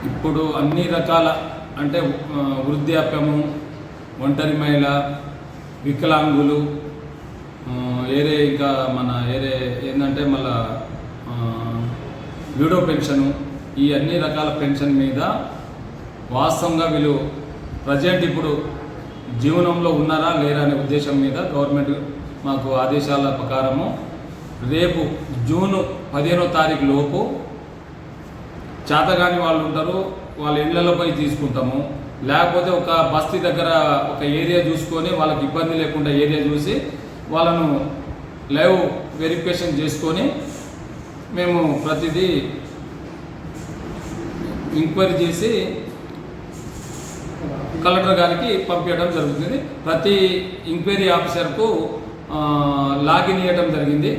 ఇప్పుడు అన్ని రకాల అంటే వృద్ధాప్యము, ఒంటరి మహిళ, వికలాంగులు, ఏరే ఇంకా మన ఏరే ఏంటంటే మళ్ళా విడో పెన్షను, ఈ అన్ని రకాల పెన్షన్ మీద వాస్తవంగా వీళ్ళు ప్రజెంట్ ఇప్పుడు జీవనంలో ఉన్నారా లేరా అనే ఉద్దేశం మీద గవర్నమెంట్ మాకు ఆదేశాల ప్రకారము రేపు జూన్ 15వ తారీఖు లోపు చేతగాని వాళ్ళు ఉంటారు, వాళ్ళ ఇళ్లలో పోయి తీసుకుంటాము. లేకపోతే ఒక బస్తీ దగ్గర ఒక ఏరియా చూసుకొని వాళ్ళకి ఇబ్బంది లేకుండా ఏరియా చూసి వాళ్ళను లైవ్ వెరిఫికేషన్ చేసుకొని మేము ప్రతిదీ ఎంక్వైరీ చేసి కలెక్టర్ గారికి పంపించడం జరుగుతుంది. ప్రతి ఎంక్వైరీ ఆఫీసర్కు లాగిన్ ఇవ్వడం జరిగింది.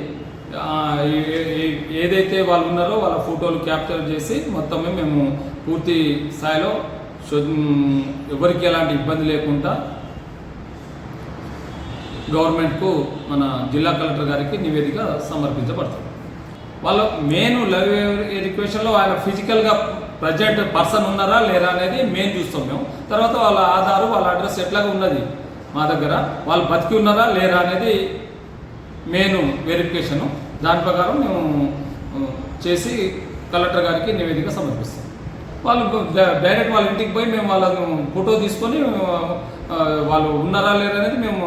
ఏదైతే వాళ్ళు ఉన్నారో వాళ్ళ ఫోటోలు క్యాప్చర్ చేసి మొత్తమే మేము పూర్తి స్థాయిలో ఎవరికి ఎలాంటి ఇబ్బంది లేకుండా గవర్నమెంట్కు మన జిల్లా కలెక్టర్ గారికి నివేదిక సమర్పించబడుతుంది. వాళ్ళ మెయిన్ లైవ్ వెరిఫికేషన్లో ఆయన ఫిజికల్గా ప్రజెంట్ పర్సన్ ఉన్నారా లేరా అనేది మెయిన్ చూస్తాం మేము. తర్వాత వాళ్ళ ఆధారు, వాళ్ళ అడ్రస్ ఎట్లాగా ఉన్నది మా దగ్గర, వాళ్ళు బతికి ఉన్నారా లేరా అనేది మెయిన్ వెరిఫికేషను. దాని ప్రకారం మేము చేసి కలెక్టర్ గారికి నివేదిక సమర్పిస్తాం. వాళ్ళు డైరెక్ట్ వాళ్ళ ఇంటికి పోయి మేము వాళ్ళను ఫోటో తీసుకొని వాళ్ళు ఉన్నారా లేరా అనేది మేము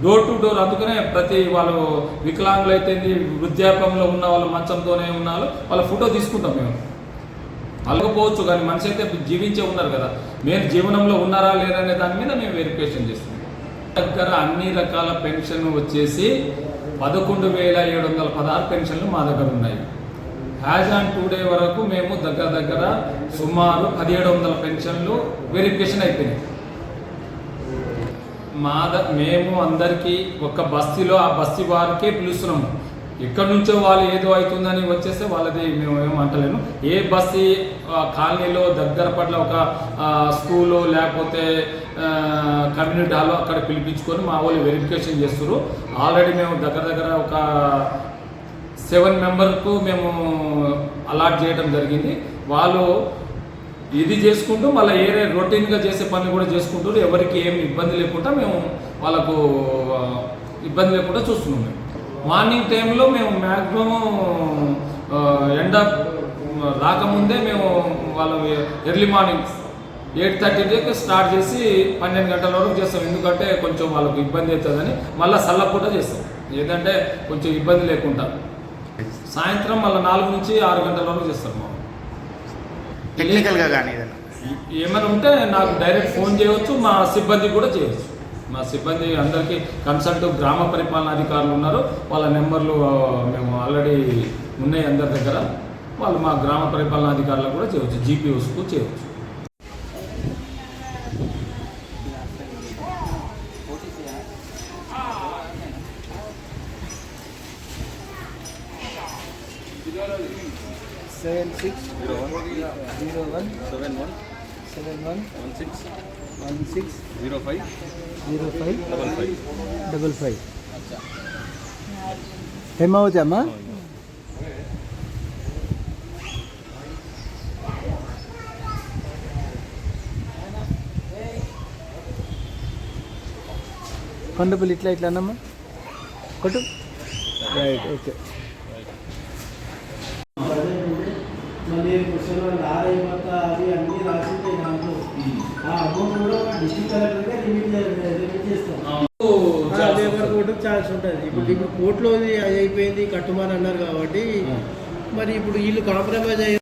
డోర్ టు డోర్, అందుకనే ప్రతి వాళ్ళు వికలాంగులు అయితే వృద్ధాప్యంలో ఉన్న వాళ్ళు మంచంతోనే ఉన్నారు వాళ్ళ ఫోటో తీసుకుంటాం మేము. అలగపోవచ్చు కానీ మనిషి అయితే జీవించే ఉన్నారు కదా, మేము జీవనంలో ఉన్నారా లేరా అనే దాని మీద మేము వెరిఫికేషన్ చేస్తాం. దగ్గర అన్ని రకాల పెన్షన్ వచ్చేసి 11,716 పెన్షన్లు మా దగ్గర ఉన్నాయి. యాజ్ ఆన్ టుడే వరకు మేము దగ్గర సుమారు 1,700 పెన్షన్లు వెరిఫికేషన్ అయిపోయినాయి. మేము అందరికీ ఒక బస్తీలో ఆ బస్తీ వారికే పిలుస్తున్నాము. ఎక్కడి నుంచో వాళ్ళు ఏదో అవుతుందని వచ్చేస్తే వాళ్ళది మేము ఏమంటలేను. ఏ బస్తీ కాలనీలో దగ్గర పట్ల ఒక స్కూలు లేకపోతే కమ్యూనిటీ హాల్లో అక్కడ పిలిపించుకొని మా వాళ్ళు వెరిఫికేషన్ చేస్తారు. ఆల్రెడీ మేము దగ్గర ఒక 7 మెంబర్కు మేము అలాట్ చేయడం జరిగింది. వాళ్ళు ఇది చేసుకుంటూ మళ్ళీ ఏరే రొటీన్గా చేసే పని కూడా చేసుకుంటూ ఎవరికి ఏమి ఇబ్బంది లేకుండా మేము వాళ్ళకు ఇబ్బంది లేకుండా చూస్తున్నాం. మేము మార్నింగ్ టైంలో మేము మ్యాక్సిమం ఎండ రాకముందే మేము వాళ్ళు ఎర్లీ మార్నింగ్ 8:30కి స్టార్ట్ చేసి 12 గంటల వరకు చేస్తాం. ఎందుకంటే కొంచెం వాళ్ళకు ఇబ్బంది అవుతుందని మళ్ళీ చల్లపూట చేస్తాం, ఏదంటే కొంచెం ఇబ్బంది లేకుండా. సాయంత్రం మళ్ళీ 4 నుంచి 6 గంటల వరకు చేస్తాం. మా టెక్నికల్గా కానీ ఏమైనా ఉంటే నాకు డైరెక్ట్ ఫోన్ చేయవచ్చు, మా సిబ్బంది కూడా చేయవచ్చు. మా సిబ్బంది అందరికీ కన్సల్ట్ గ్రామ పరిపాలన అధికారులు ఉన్నారు, వాళ్ళ నెంబర్లు మేము ఆల్రెడీ ఉన్నాయి అందరి దగ్గర. వాళ్ళు మా గ్రామ పరిపాలన అధికారులకు కూడా చేయవచ్చు, జీపీఓస్కు చేయవచ్చు. ఏమవుతామా? కొండపల్లి ఇట్లా అన్నమ్మా కొట్టు. Right, okay. మళ్ళీ క్వశ్చన్ అవి అన్నీ రాసింటే దాంట్లో ఆ అమౌంట్ కూడా డిస్ట్రిక్ట్ కలెక్టర్గా రిలీజ్ చేస్తాం. లేబర్ కోర్టు ఛాన్స్ ఉంటుంది. ఇప్పుడు కోర్టులో అయిపోయింది కట్టుమని అన్నారు కాబట్టి మరి ఇప్పుడు వీళ్ళు కాంప్రమైజ్ అయ్యారు.